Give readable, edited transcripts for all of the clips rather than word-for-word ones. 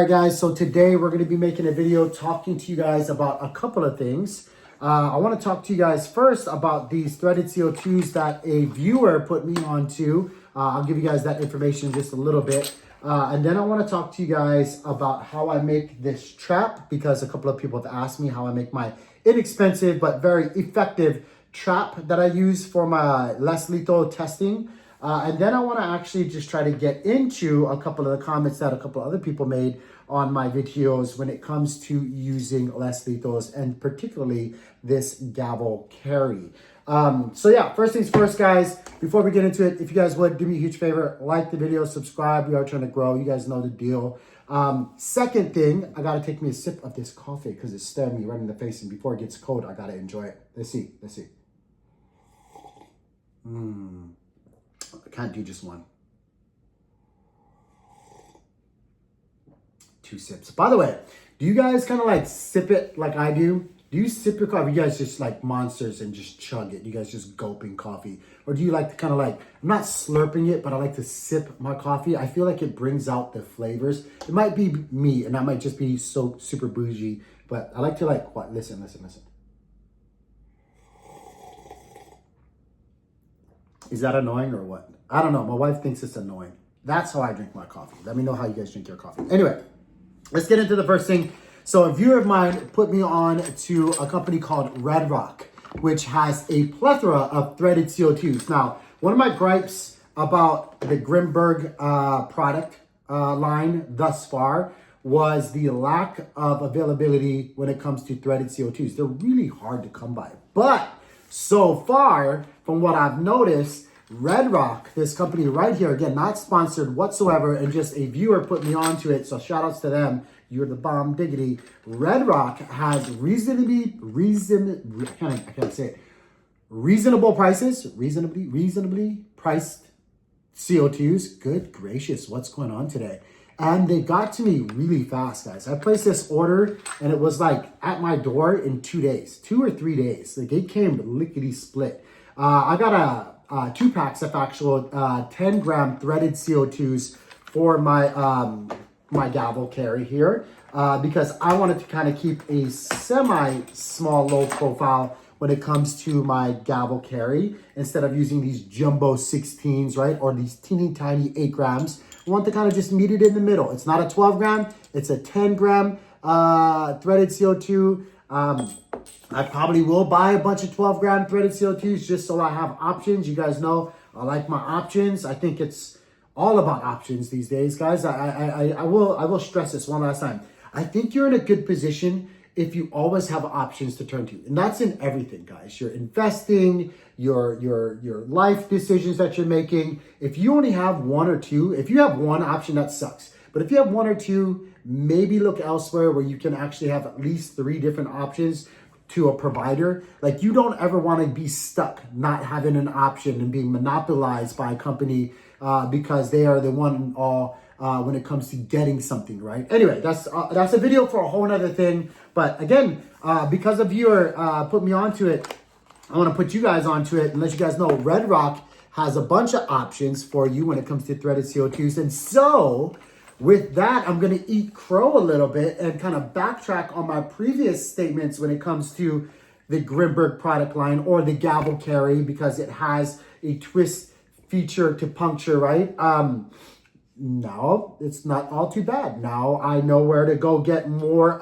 All right, guys, so today we're going to be making a video talking to you guys about a couple of things. I want to talk to you guys first about these threaded CO2s that a viewer put me onto. I'll give you guys that information in just a little bit. And then I want to talk to you guys about how I make this trap, because a couple of people have asked me how I make my inexpensive but very effective trap that I use for my less lethal testing. And then I want to actually just try to get into a couple of the comments that a couple of other people made on my videos when it comes to using less lethals, and particularly this GAVEL carry. So yeah, first things first, guys, before we get into it, if you guys would do me a huge favor, like the video, subscribe. We are trying to grow. You guys know the deal. Second thing, I got to take me a sip of this coffee because it's staring me right in the face. And before it gets cold, I got to enjoy it. Let's see. I can't do just one. 2 sips. By the way, do you guys kind of like sip it like I do? Do you sip your coffee? You guys just like monsters and just chug it? You guys just gulping coffee? Or do you like to kind of like, I'm not slurping it, but I like to sip my coffee. I feel like it brings out the flavors. It might be me, and I might just be so super bougie, but I like to like, what? Listen. Is that annoying or what? I don't know. My wife thinks it's annoying. That's how I drink my coffee. Let me know how you guys drink your coffee. Anyway, let's get into the first thing. So a viewer of mine put me on to a company called Red Rock, which has a plethora of threaded CO2s. Now, one of my gripes about the Grimberg product line thus far was the lack of availability when it comes to threaded CO2s. They're really hard to come by. But so far, from what I've noticed, Red Rock, this company right here, again, not sponsored whatsoever, and just a viewer put me onto it, so shout outs to them. You're the bomb diggity. Red Rock has reasonably priced CO2s. Good gracious, what's going on today? And they got to me really fast, guys. I placed this order and it was like at my door in 2 days, 2 or 3 days. Like it came lickety split. I got 2 packs of actual 10-gram threaded CO2s for my my GAVEL carry here because I wanted to kind of keep a semi-small low profile when it comes to my GAVEL carry, instead of using these jumbo 16s, right? Or these teeny tiny 8 grams. I want to kind of just meet it in the middle. It's not a 12 gram, it's a 10 gram threaded CO2. I probably will buy a bunch of 12 gram threaded CO2s just so I have options. You guys know I like my options. I think it's all about options these days, guys. I will stress this one last time. I think you're in a good position if you always have options to turn to. And that's in everything, guys. You're investing, your life decisions that you're making. If you only have 1 or 2, if you have one option, that sucks. But if you have 1 or 2, maybe look elsewhere where you can actually have at least 3 different options to a provider. Like, you don't ever want to be stuck not having an option and being monopolized by a company because they are the one and all when it comes to getting something, right? Anyway, that's a video for a whole nother thing. But again, because a viewer put me onto it, I want to put you guys onto it and let you guys know Red Rock has a bunch of options for you when it comes to threaded CO2s. And so with that, I'm going to eat crow a little bit and kind of backtrack on my previous statements when it comes to the Grimberg product line or the GAVEL carry, because it has a twist feature to puncture, right? No, it's not all too bad. Now I know where to go get more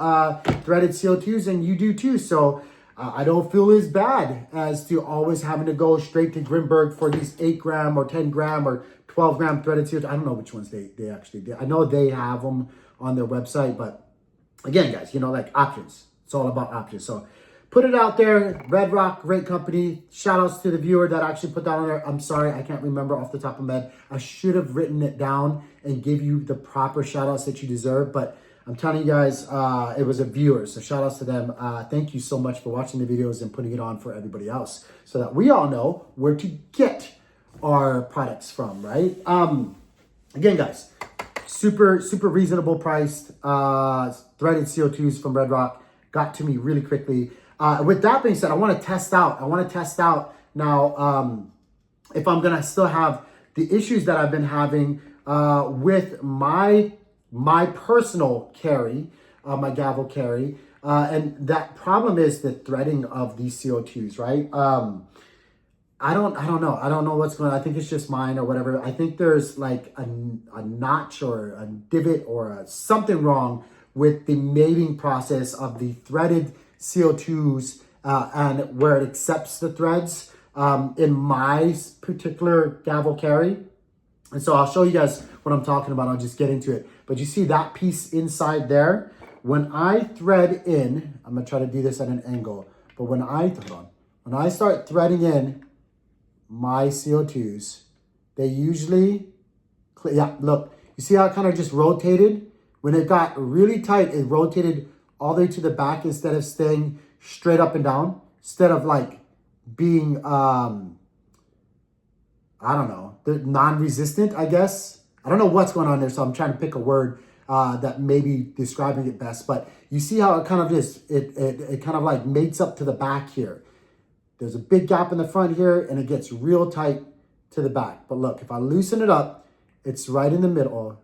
threaded CO2s, and you do too. So I don't feel as bad as to always having to go straight to Grimberg for these 8 gram or 10 gram or 12 gram threaded CO2. I don't know which ones they actually did. I know they have them on their website, but again, guys, you know, like options. It's all about options. So put it out there. Red Rock, great company. Shout outs to the viewer that actually put that on there. I'm sorry, I can't remember off the top of my head. I should have written it down and give you the proper shout outs that you deserve. But I'm telling you guys, it was a viewer. So shout outs to them. Thank you so much for watching the videos and putting it on for everybody else so that we all know where to get our products from, right? Again, guys, super reasonable priced threaded CO2s from Red Rock. Got to me really quickly. With that being said, I want to test out now if I'm going to still have the issues that I've been having with my my personal carry, my GAVEL carry. And that problem is the threading of these CO2s, right? I don't know. I don't know what's going on. I think it's just mine or whatever. I think there's like a notch or a divot or something wrong with the mating process of the threaded CO2s and where it accepts the threads in my particular GAVEL carry. And so I'll show you guys what I'm talking about. I'll just get into it. But you see that piece inside there? When I thread in, I'm going to try to do this at an angle. But when I start threading in my CO2s, they usually, yeah, look, you see how it kind of just rotated? When it got really tight, it rotated all the way to the back instead of staying straight up and down, instead of like being, I don't know, non-resistant, I guess. I don't know what's going on there, so I'm trying to pick a word that may be describing it best. But you see how it kind of just, it kind of like mates up to the back here. There's a big gap in the front here, and it gets real tight to the back. But look, if I loosen it up, it's right in the middle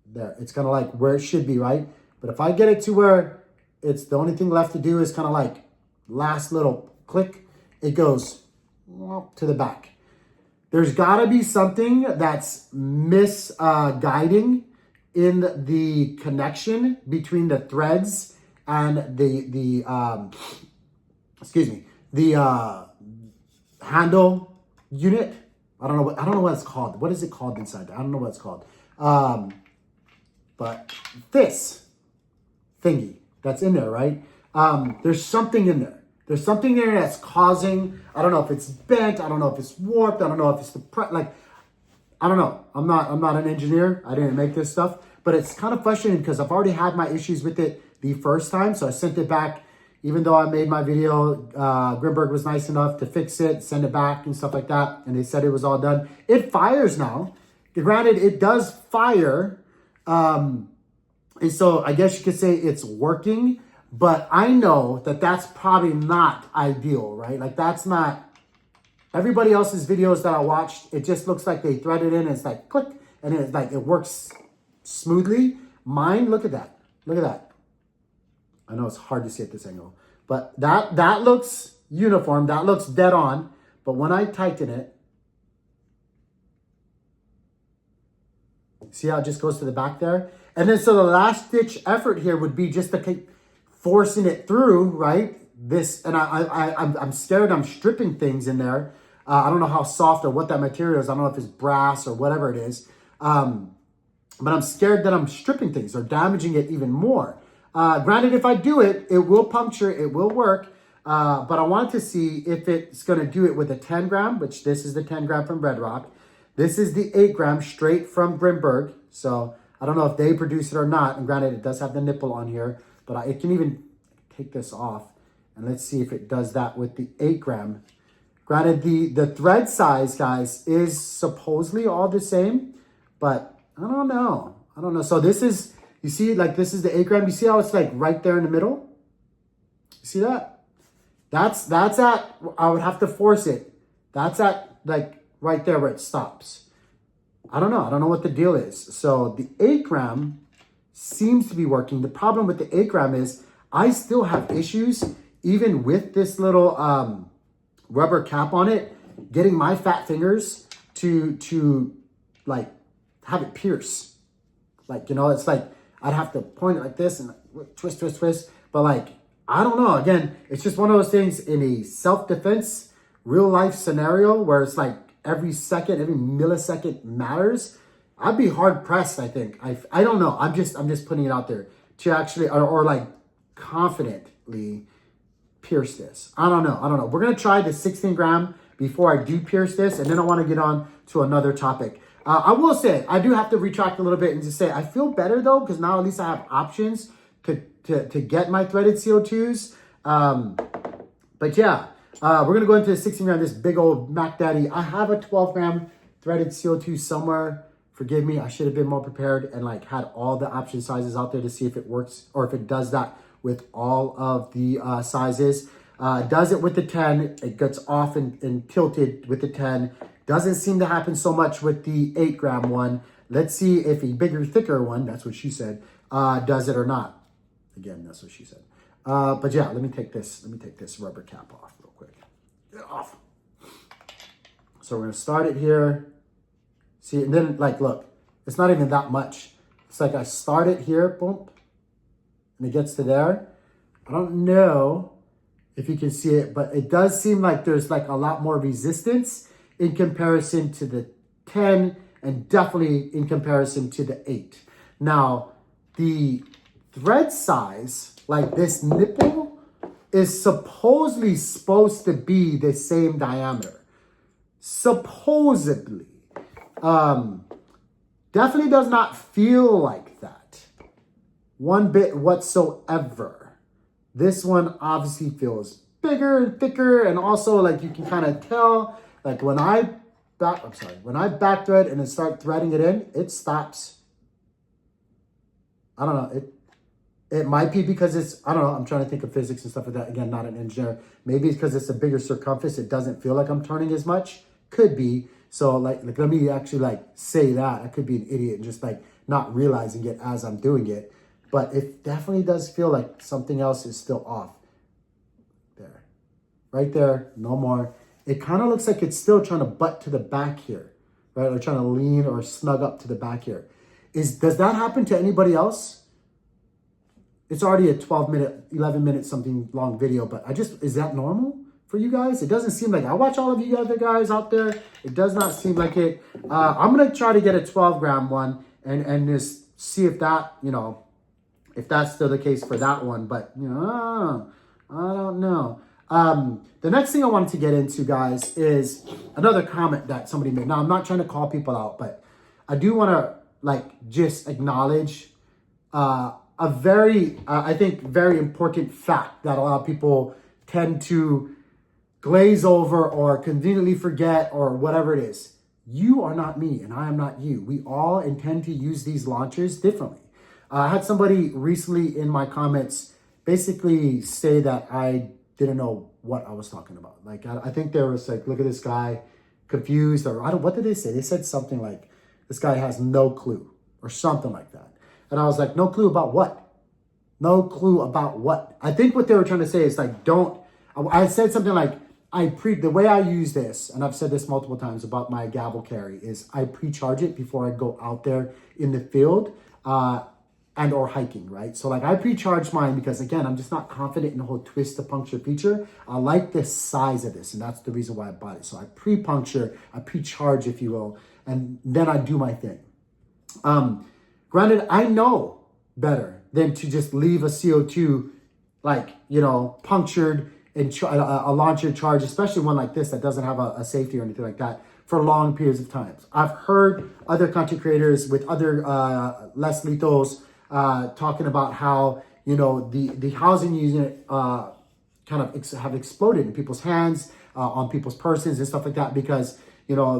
there. It's kind of like where it should be, right? But if I get it to where it's the only thing left to do is kind of like last little click, it goes to the back. There's got to be something that's misguiding in the connection between the threads and the handle unit. I don't know what it's called. What is it called inside? I don't know what it's called. But this thingy that's in there, right? There's something in there. There's something there that's causing, I don't know if it's bent, I don't know if it's warped, I don't know if it's I don't know. I'm not an engineer. I didn't make this stuff, but it's kind of frustrating because I've already had my issues with it the first time. So I sent it back, even though I made my video. Grimberg was nice enough to fix it, send it back and stuff like that. And they said it was all done. It fires now. Granted, it does fire. And so I guess you could say it's working, but I know that that's probably not ideal, right? Like that's not, everybody else's videos that I watched, it just looks like they thread it in and it's like click, and it's like, it works smoothly. Mine, look at that. Look at that. I know it's hard to see at this angle, but that looks uniform. That looks dead on. But when I tighten it, see how it just goes to the back there? And then so the last ditch effort here would be just to keep forcing it through, right? This, and I'm scared I'm stripping things in there. I don't know how soft or what that material is. I don't know if it's brass or whatever it is. But I'm scared that I'm stripping things or damaging it even more. Granted, if I do it, it will puncture, it will work. But I want to see if it's going to do it with a 10 gram, which this is the 10 gram from Red Rock. This is the 8 gram straight from Grimberg. So I don't know if they produce it or not. And granted, it does have the nipple on here, but it can even take this off. And let's see if it does that with the 8 gram. Granted, the thread size, guys, is supposedly all the same, but I don't know. I don't know. So this is, you see, like this is the 8 gram. You see how it's like right there in the middle? You see that? That's at, I would have to force it. That's at like right there where it stops. I don't know. I don't know what the deal is. So the 8 gram seems to be working. The problem with the 8 gram is I still have issues, even with this little rubber cap on it, getting my fat fingers to like have it pierce. Like, you know, it's like I'd have to point it like this and twist. But like, I don't know. Again, it's just one of those things in a self-defense, real life scenario where it's like every second, every millisecond matters. I'd be hard pressed, I think. I don't know. I'm just putting it out there to actually, or like confidently pierce this. I don't know. We're going to try the 16 gram before I do pierce this. And then I want to get on to another topic. I will say, I do have to retract a little bit and just say, I feel better though, because now at least I have options to get my threaded CO2s. But yeah, we're going to go into the 16 gram, this big old Mac Daddy. I have a 12 gram threaded CO2 somewhere. Forgive me. I should have been more prepared and like had all the option sizes out there to see if it works or if it does that with all of the sizes. Does it with the 10. It gets off and tilted with the 10. Doesn't seem to happen so much with the 8 gram one. Let's see if a bigger, thicker one, that's what she said, does it or not. Again, that's what she said. But yeah, let me take this rubber cap off real quick. Get it off. So we're gonna start it here. See, and then like, look, it's not even that much. It's like I start it here, boom, and it gets to there. I don't know if you can see it, but it does seem like there's like a lot more resistance in comparison to the 10 and definitely in comparison to the 8. Now, the thread size, like this nipple, is supposedly supposed to be the same diameter. Supposedly. Definitely does not feel like that one bit whatsoever. This one obviously feels bigger and thicker, and also like you can kind of tell, like when I back thread and then start threading it in, it stops. I don't know. It might be because it's, I don't know, I'm trying to think of physics and stuff like that. Again, not an engineer. Maybe it's because it's a bigger circumference. It doesn't feel like I'm turning as much. Could be. So like let me actually like say that. I could be an idiot and just like not realizing it as I'm doing it. But it definitely does feel like something else is still off. There. Right there. No more. It kind of looks like it's still trying to butt to the back here. Right? Or trying to lean or snug up to the back here. Does that happen to anybody else? It's already a 12-minute, 11-minute something long video, but is that normal for you guys? It doesn't seem like, I watch all of you other guys out there. It does not seem like it. I'm going to try to get a 12-gram one and just see if that, if that's still the case for that one. But, I don't know. The next thing I wanted to get into, guys, is another comment that somebody made. Now, I'm not trying to call people out, but I do want to, just acknowledge a very, I think, very important fact that a lot of people tend to glaze over or conveniently forget or whatever it is. You are not me and I am not you. We all intend to use these launchers differently. I had somebody recently in my comments basically say that I didn't know what I was talking about. Like, I think there was like, look at this guy, confused, or what did they say? They said something like, this guy has no clue or something like that. And I was like, no clue about what? No clue about what? I think what they were trying to say is like, I said something like, the way I use this, and I've said this multiple times about my GAVEL carry, is I pre-charge it before I go out there in the field and or hiking, right? So like I pre-charge mine because again, I'm just not confident in the whole twist to puncture feature. I like the size of this, and that's the reason why I bought it. So I pre-puncture, I pre-charge, if you will, and then I do my thing. Granted, I know better than to just leave a CO2 punctured and a launcher charge, especially one like this that doesn't have a safety or anything like that, for long periods of time. I've heard other content creators with other less lethals talking about how, the housing unit have exploded in people's hands, on people's persons and stuff like that because,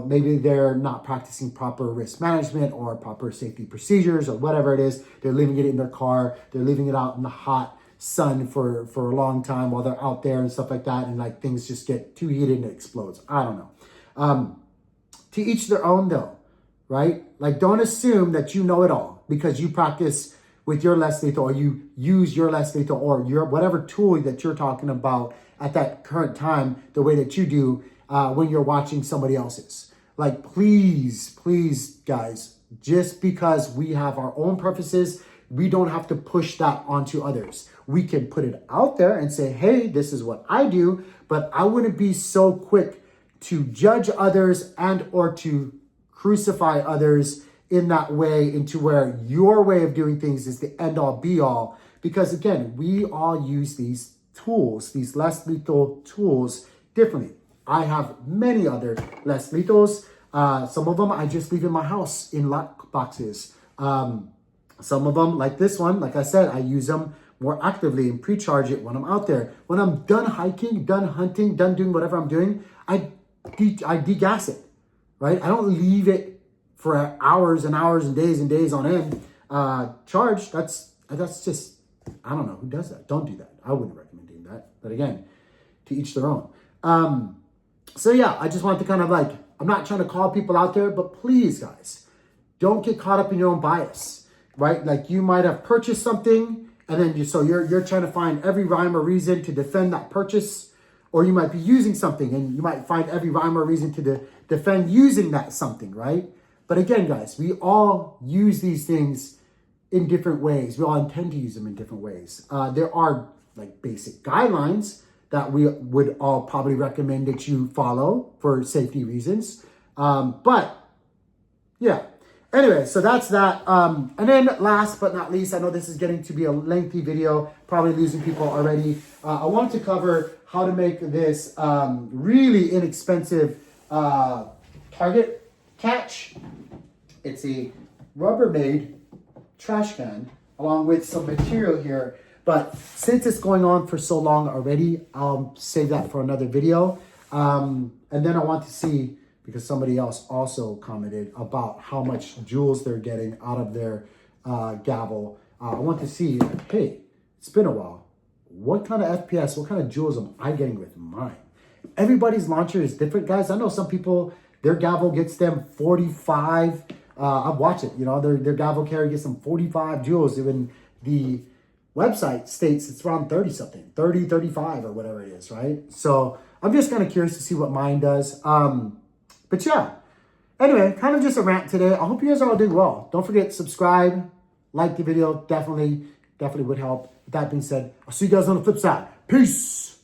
maybe they're not practicing proper risk management or proper safety procedures or whatever it is. They're leaving it in their car. They're leaving it out in the hot sun for a long time while they're out there and stuff like that. And like things just get too heated and it explodes. I don't know. To each their own though, right? Like don't assume that you know it all because you practice with your less lethal or you use your less lethal or your whatever tool that you're talking about at that current time, the way that you do when you're watching somebody else's. Like, please, guys, just because we have our own preferences, we don't have to push that onto others. We can put it out there and say, hey, this is what I do, but I wouldn't be so quick to judge others and or to crucify others in that way into where your way of doing things is the end all be all. Because again, we all use these tools, these less lethal tools differently. I have many other less lethals. Some of them I just leave in my house in lock boxes. Some of them, like this one, like I said, I use them more actively and pre-charge it when I'm out there. When I'm done hiking, done hunting, done doing whatever I'm doing, I degas it, right? I don't leave it for hours and hours and days on end charged. That's just, I don't know who does that. Don't do that. I wouldn't recommend doing that. But again, to each their own. So yeah, I just wanted to kind of I'm not trying to call people out there, but please guys, don't get caught up in your own bias, right? Like you might have purchased something and then you're trying to find every rhyme or reason to defend that purchase, or you might be using something and you might find every rhyme or reason to defend using that something, right? But again, guys, we all use these things in different ways. We all intend to use them in different ways. There are like basic guidelines that we would all probably recommend that you follow for safety reasons. But yeah, anyway, so that's that. And then last but not least, I know this is getting to be a lengthy video, probably losing people already. I want to cover how to make this really inexpensive Target catch. It's a Rubbermaid trash can along with some material here. But since it's going on for so long already, I'll save that for another video. And then I want to see, because somebody else also commented about how much joules they're getting out of their gavel. I want to see, like, hey, it's been a while. What kind of FPS, what kind of joules am I getting with mine? Everybody's launcher is different, guys. I know some people, their gavel gets them 45. I've watched it, you know, their gavel carry gets them 45 joules. Even the website states it's around 30 something, 30, 35 or whatever it is, right? So I'm just kind of curious to see what mine does. But yeah, anyway, kind of just a rant today. I hope you guys are all doing well. Don't forget, subscribe, like the video. Definitely would help. With that being said, I'll see you guys on the flip side. Peace.